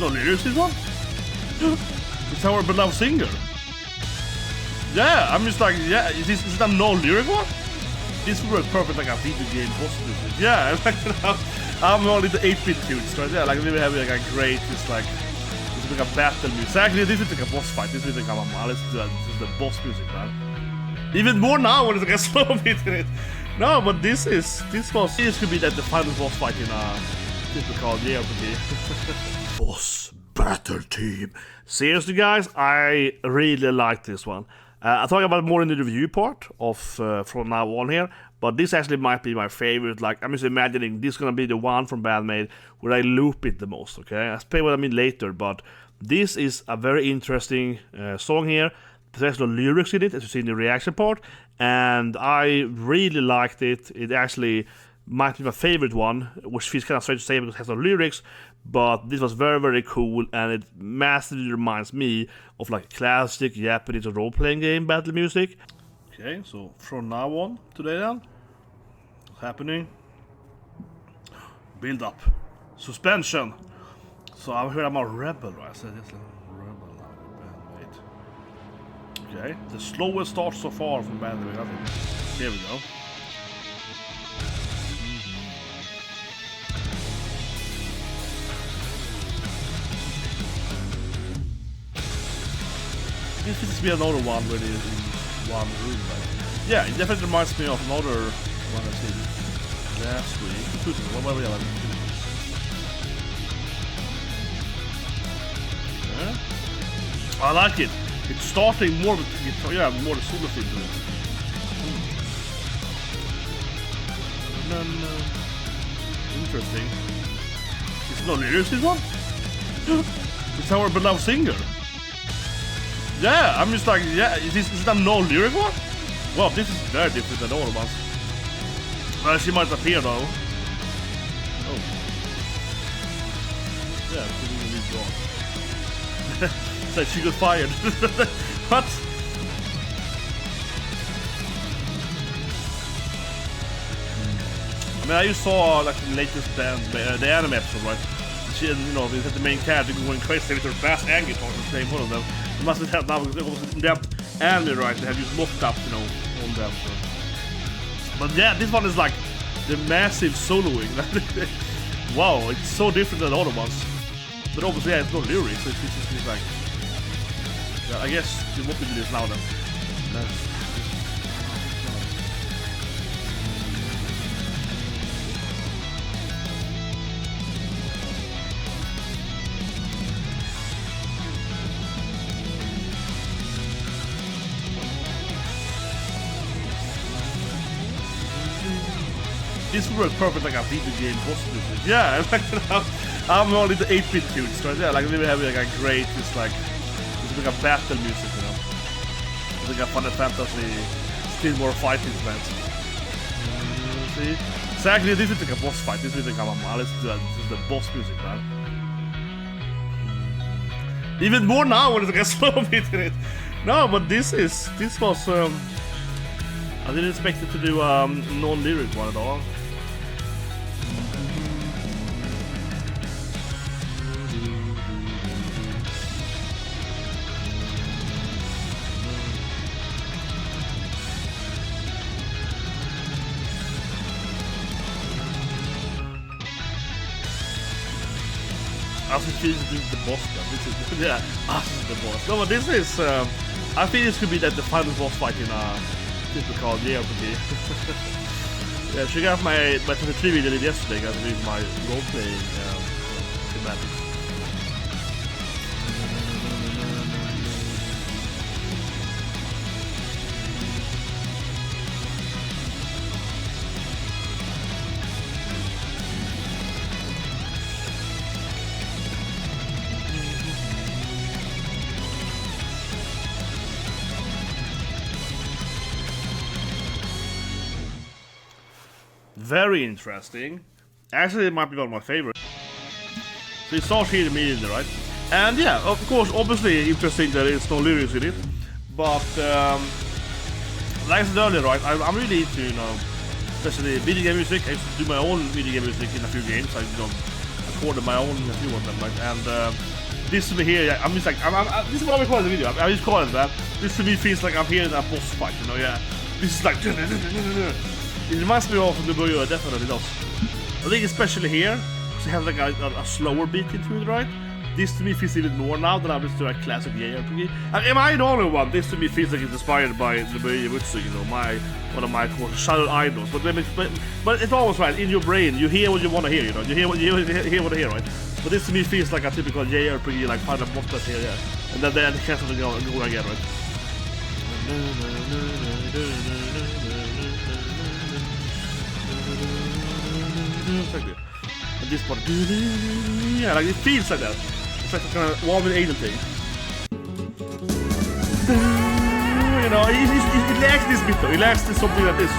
no lyrics this one? It's our beloved singer. Yeah, I'm just like, yeah, is that no lyric one? This would work perfect like a video game boss music. Yeah, like, I'm only the 8-bit tunes, right? Yeah, like we have like a great, it's like a battle music. Actually, this is like a boss fight. This is like this is the boss music, man. Even more now when it's like a slow beat in it. No, but this could be like the final boss fight in a typical JRPG. Boss battle team. Seriously, guys, I really like this one. I'll talk about it more in the review part of from now on here, but this actually might be my favorite. Like, I'm just imagining this is gonna be the one from Band-Maid where I loop it the most, okay? I'll explain what I mean later, but this is a very interesting song here. There's no lyrics in it, as you see in the reaction part, and I really liked it. It actually might be my favorite one, which feels kind of strange to say because it has no lyrics, but this was very, very cool, and it massively reminds me of like classic Japanese role-playing game battle music. Okay, so from now on today then, what's happening? Build up. Suspension. So I heard I'm a rebel, right? I said it's a rebel now, Band-Maid. Okay, the slowest start so far from Band-Maid, I think. Here we go. This seems to be another one where it is in one room, right? Yeah, it definitely reminds me of another one I've seen last week. What were we like? Yeah. I like it. It's starting more with guitar, yeah, more the solo theme to it. Interesting. It's no lyrics this one? It's our beloved singer. Yeah, I'm just like, yeah, is that no lyric one? Well, this is very different than all of us. Well, she might appear though. Oh. Yeah, she didn't really go on. It's like she got fired. What? I mean, I just saw like the latest the anime episode, right? She, you know, they had the main character going crazy with her bass and guitar at the same one of them. It must have had now because in that anime, right? They have used mocap, you know, on them. So. But yeah, this one is like the massive soloing. Wow, it's so different than the other ones. But obviously, yeah, it's no lyrics. So it's just like, yeah, I guess what we do this now then. This would work perfect like a video game boss music. Yeah, like, I'm only the 8-bit tunes, right? Yeah, like we have like a great, it's like a battle music, you know. It's like a Final Fantasy, still more fighting events. See? So actually, this is like a boss fight. This is like this is the boss music, man. Even more now when it's like a slow beat in it. No, but this was. I didn't expect it to do non-lyric one at all. As it feels this is the boss now. This is yeah, this is the boss. No, but this is I think this could be like the final boss fight in a typical JRPG. Yeah, check out my 23 video I did yesterday, guys, with my role-playing schematics. Very interesting. Actually, it might be one of my favorites. So it starts here immediately, right? And yeah, of course, obviously interesting that there's no lyrics in it. But like I said earlier, right? I'm really into, you know, especially video game music. I used to do my own video game music in a few games. I recorded my own in a few of them, right? And this to me here, I'm just like, this is what I'm calling the video. I just call it that. This to me feels like I'm here in a boss fight, you know, yeah. This is like, it reminds me of nobue, it definitely does. I think especially here, because it has like a slower beat into it, right? This to me feels even more now than I'm just doing a classic JRPG. Am I the only one? This to me feels like it's inspired by nobue uematsu, you know, one of my shadow idols. But it's always right in your brain. You hear what you want to hear, you know. You hear what you hear, right? But this to me feels like a typical JRPG, like final boss here, yeah. And then the castle go again, right? Exactly. And this part, yeah, like it feels like that. It's like a kind of warm and alien thing. You know, it lacks this bit though. It lacks something like this.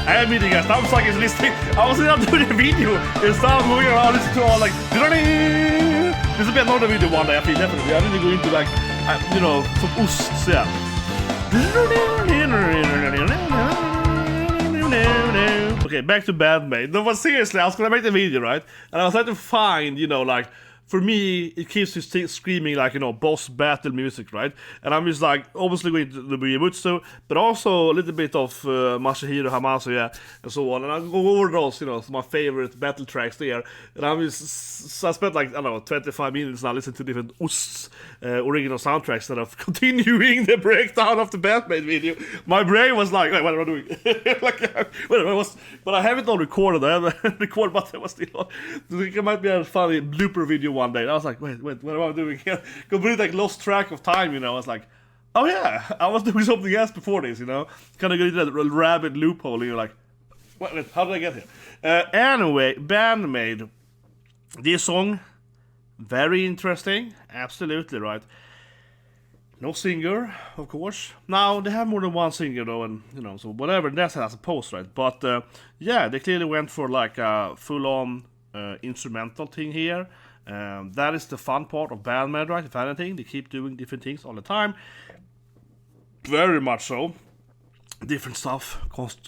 I admit, guys, that was like his listening. I was not doing a video and started moving around, listening to all like. This will be another video one day, I feel definitely. I need to go into like, you know, some osts, yeah. Okay, back to Band-Maid. No, but seriously, I was gonna make the video, right? And I was trying to find, you know, like, for me, it keeps screaming like, you know, boss battle music, right? And I'm just like, obviously going to the uematsu, but also a little bit of Masahiro Hamase, yeah, and so on. And I'll go over those, you know, my favorite battle tracks there. And so I spent like, I don't know, 25 minutes now listening to different osts, original soundtracks instead of continuing the breakdown of the Band-Maid video. My brain was like, wait, what am I doing? But I have it on recorded. I have a record button was still on. So it might be a funny blooper video one day. And I was like, wait, what am I doing here? Completely like lost track of time, you know. I was like, oh yeah, I was doing something else before this, you know. Kind of getting that rabbit loophole, and you're like, wait, how did I get here? Anyway, Band-Maid. This song, very interesting, absolutely right. No singer, of course. Now they have more than one singer though, and you know, so whatever that's I suppose, right? But yeah, they clearly went for like a full-on instrumental thing here. That is the fun part of Band-Maid, right? If anything, they keep doing different things all the time. Very much so. Different stuff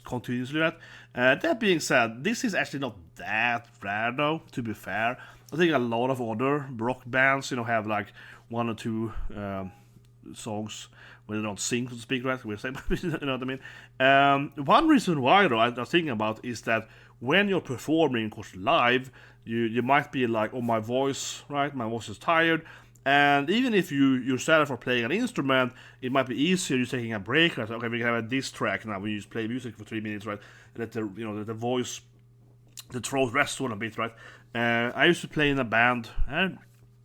continuously, right? That being said, this is actually not that rare though, to be fair. I think a lot of other rock bands, you know, have like one or two songs where they don't sing, so to speak, right? You know what I mean? One reason why, though, I was thinking about is that when you're performing, of course, live, you might be like, oh, my voice, right? My voice is tired. And even if you're set for playing an instrument, it might be easier you're taking a break. Right? Okay, we can have a diss track now. We just play music for 3 minutes, right? Let the the voice, the throat rest on a bit, right? I used to play in a band. I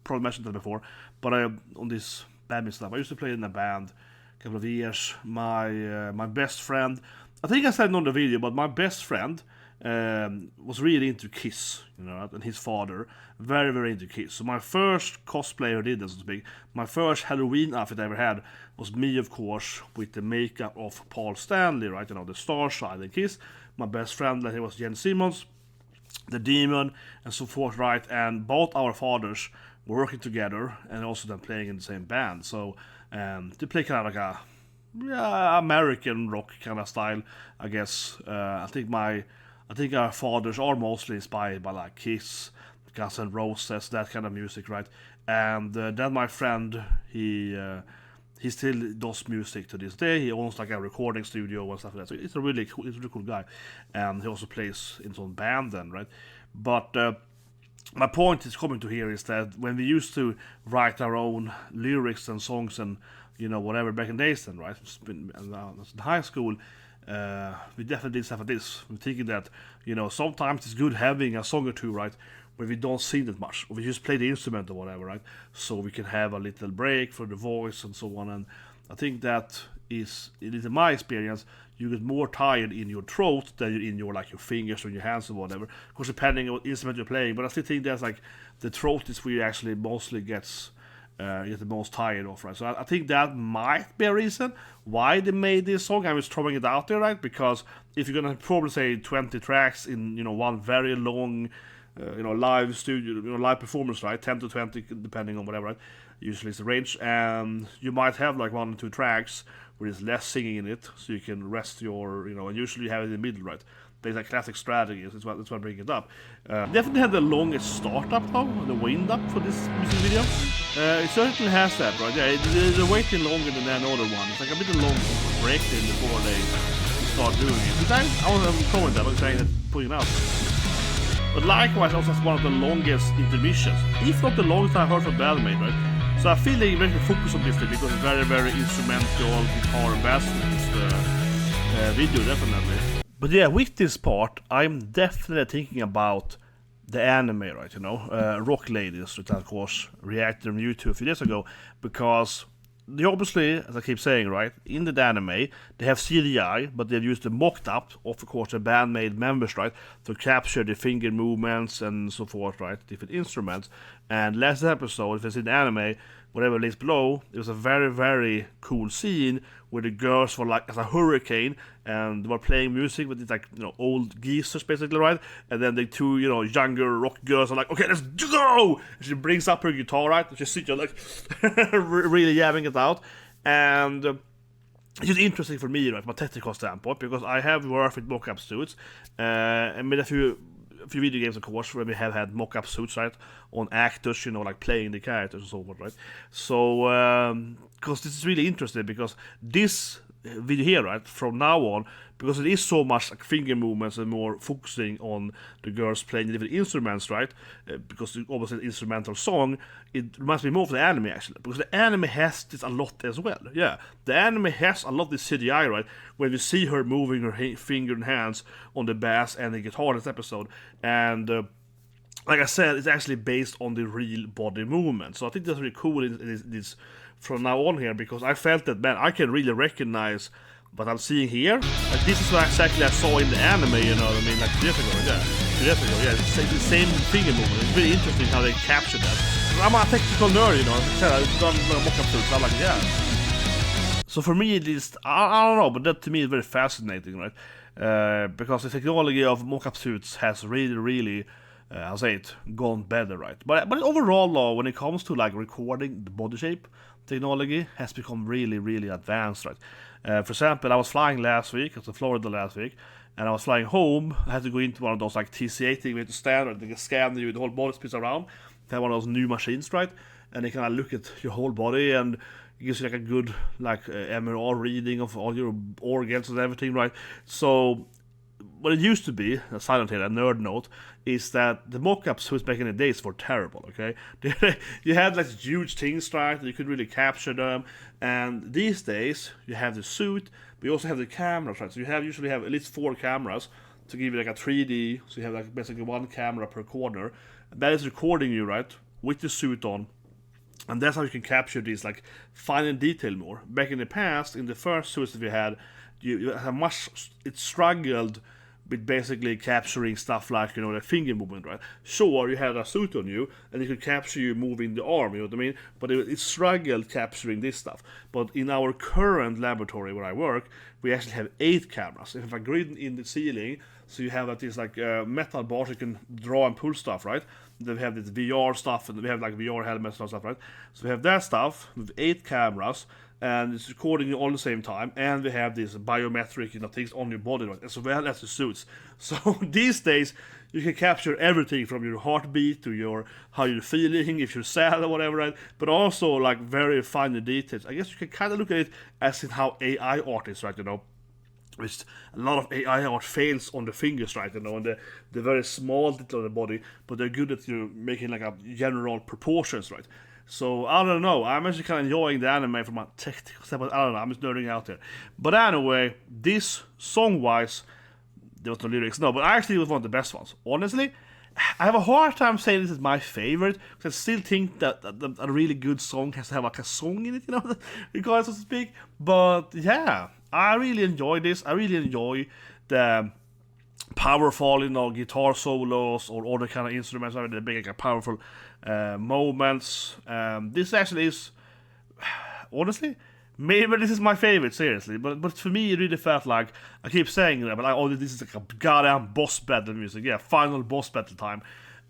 probably mentioned that before, but on this Band-Maid stuff, I used to play in a band a couple of years. My best friend, I think I said it on the video, but my best friend was really into Kiss, you know, and his father, very, very into Kiss. So my first cosplay I did, so to speak, my first Halloween outfit I ever had was me, of course, with the makeup of Paul Stanley, right, you know, the Star Side and Kiss. My best friend, he was Jen Simmons, the Demon, and so forth, right, and both our fathers were working together, and also then playing in the same band, so they play kind of like a American rock kind of style, I guess. I think our fathers are mostly inspired by like Kiss, Guns N' Roses, that kind of music, right? And then my friend, he still does music to this day. He owns like a recording studio and stuff like that. So he's a really cool guy, and he also plays in some band then, right? But my point is coming to here is that when we used to write our own lyrics and songs and you know whatever back in the days then, right? In high school. We definitely did stuff like this. I'm thinking that, you know, sometimes it's good having a song or two, right, where we don't sing that much, or we just play the instrument or whatever, right, so we can have a little break for the voice and so on. And I think that is, it is in my experience, you get more tired in your throat than in your like your fingers or your hands or whatever, because depending on what instrument you're playing. But I still think that's like the throat is where you actually mostly get the most tired of, right? So I think that might be a reason why they made this song. I'm just throwing it out there, right? Because if you're gonna probably say 20 tracks in, you know, one very long live studio, live performance, right? 10 to 20, depending on whatever, right? Usually it's the range, and you might have like 1 or 2 tracks where there's less singing in it, so you can rest your, and usually you have it in the middle, right? There's a classic strategy, that's why I bring it up. Definitely had the longest startup though, the wind up for this music video. It certainly has that, right? Yeah, they're waiting longer than any other one. It's like a bit of long break in before they start doing it. I was calling that, I was saying that, putting it out. But likewise, also has one of the longest intermissions, if not the longest I've heard from Band-Maid, right? So I feel they really focus on this thing because it's very, very instrumental, guitar and bass in this video, definitely. But yeah, with this part, I'm definitely thinking about the anime, right, Rock Ladies, which I, of course, reacted on YouTube a few days ago, because they obviously, as I keep saying, right, in the anime, they have CGI, but they've used the mocked up of course, the Band-Maid members, right, to capture the finger movements and so forth, right, different instruments. And last episode, if it's in the anime, whatever links below, it was a very, very cool scene where the girls were like as a hurricane and they were playing music with these like, old geezers basically, right? And then the 2, younger rock girls are like, okay, let's go! And she brings up her guitar, right? And she sits there like really jamming it out. And it's just interesting for me, right, from a technical standpoint, because I have worked with mock-up suits. I made a few video games, of course, where we have had mock-up suits, right, on actors, like playing the characters and so forth, right? So, because this is really interesting, because this video here, right, from now on, because it is so much like finger movements and more focusing on the girls playing different instruments, right, because it's obviously an instrumental song, it reminds me more of the anime, actually, because the anime has this a lot as well. Yeah, the anime has a lot of this CGI, right, when you see her moving her finger and hands on the bass and the guitar in this episode, and like I said, it's actually based on the real body movement. So I think that's really cool this from now on here, because I felt that, man, I can really recognize what I'm seeing here. Like, this is what exactly I saw in the anime, like 2 years ago, it's the same finger movement. It's really interesting how they captured that. I'm a technical nerd, I've done mock-up suits, I'm like, yeah. So for me, it is, I don't know, but that to me is very fascinating, right? Because the technology of mock-up suits has really, really, I'll say it, gone better, right? But overall, though, when it comes to like recording the body shape, technology has become really, really advanced, right? For example, I was flying last week, I was in Florida last week, and I was flying home. I had to go into one of those like TCA things, we had to stand, or they can scan you, the whole body spins around. They have one of those new machines, right? And they can look at your whole body, and it gives you like a good MRI reading of all your organs and everything, right? So what it used to be, a silent here, a nerd note, is that the mock-up suits back in the days were terrible, okay? You had like huge things, right? You could really capture them. And these days, you have the suit, but you also have the cameras, right? So you usually have at least 4 cameras to give you like a 3D. So you have like basically 1 camera per corner. That is recording you, right? With the suit on. And that's how you can capture these like fine and detail more. Back in the past, in the first suits that we had, you have it struggled with basically capturing stuff like, the finger movement, right? Sure, you had a suit on you, and it could capture you moving the arm, you know what I mean? But it struggled capturing this stuff. But in our current laboratory where I work, we actually have 8 cameras. We have a grid in the ceiling, so you have these like metal bars you can draw and pull stuff, right? Then we have this VR stuff, and we have like VR helmets and stuff, right? So we have that stuff with 8 cameras, and it's recording you all at the same time, and we have these biometric things on your body, right, as well as the suits. So these days you can capture everything from your heartbeat to your how you're feeling, if you're sad or whatever, right? But also like very fine details. I guess you can kind of look at it as in how AI art is, right? Which a lot of AI art fails on the fingers, right? And the very small detail of the body, but they're good at making like a general proportions, right? So, I don't know, I'm actually kind of enjoying the anime from a technical standpoint. I don't know, I'm just nerding out there. But anyway, this song-wise, there was no lyrics, no, but actually it was one of the best ones. Honestly, I have a hard time saying this is my favorite, because I still think that a really good song has to have like a song in it, regardless so to speak. But yeah, I really enjoy this. I really enjoy the powerful, guitar solos or other kind of instruments, the big, like, powerful moments. This actually is, honestly, maybe this is my favorite, seriously. But for me, it really felt like, I keep saying that, but like, this is like a goddamn boss battle music. Yeah, final boss battle time.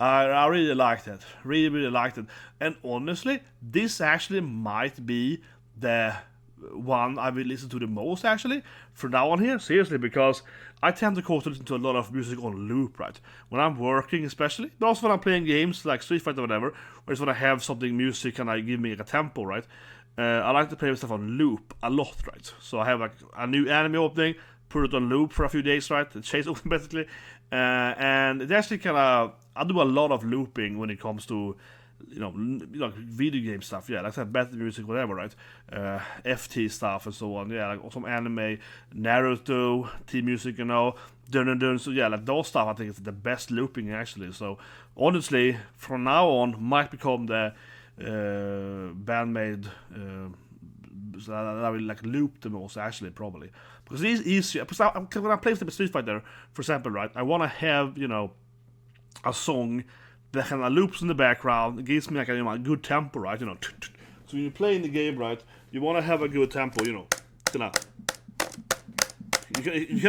I really liked it. Really liked it. And honestly, this actually might be the one I will listen to the most, actually, from now on here. Seriously, because I tend to listen to a lot of music on loop, right? When I'm working, especially, but also when I'm playing games like Street Fighter or whatever, or just when I have something music and I give me like a tempo, right? I like to play stuff on loop a lot, right? So I have like a new anime opening, put it on loop for a few days, right? The chase open basically, and it actually kind of, I do a lot of looping when it comes to, like video game stuff, yeah, like that battle music, whatever, right? FT stuff and so on, yeah, like some anime, Naruto, team music, dun. So yeah, like those stuff I think is the best looping actually. So honestly, from now on, might become the bandmaid that I will like loop the most actually, probably, because it is easier. Because when I play Street Fighter, for example, right, I want to have a song that kind of loops in the background. It gives me like a good tempo, right? So when you play in the game, right, you want to have a good tempo, you kind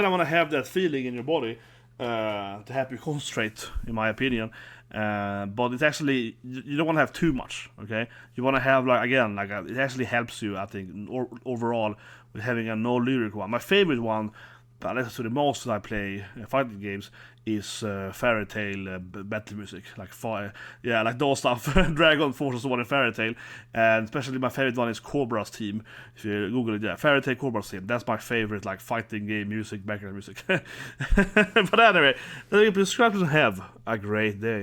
of want to have that feeling in your body to help you concentrate, in my opinion. But it's actually, you don't want to have too much, okay? You want to have it actually helps you, I think, overall with having a no lyric one. My favorite one, but I listen to the most when I play fighting games, is Fairy Tail battle music, like fire, yeah, like those stuff, Dragon Force and so on in Fairy Tail, and especially my favorite one is Cobra's theme. If you Google it, yeah, Fairy Tail Cobra's theme. That's my favorite, like fighting game music, background music. But anyway, subscribe and have a great day.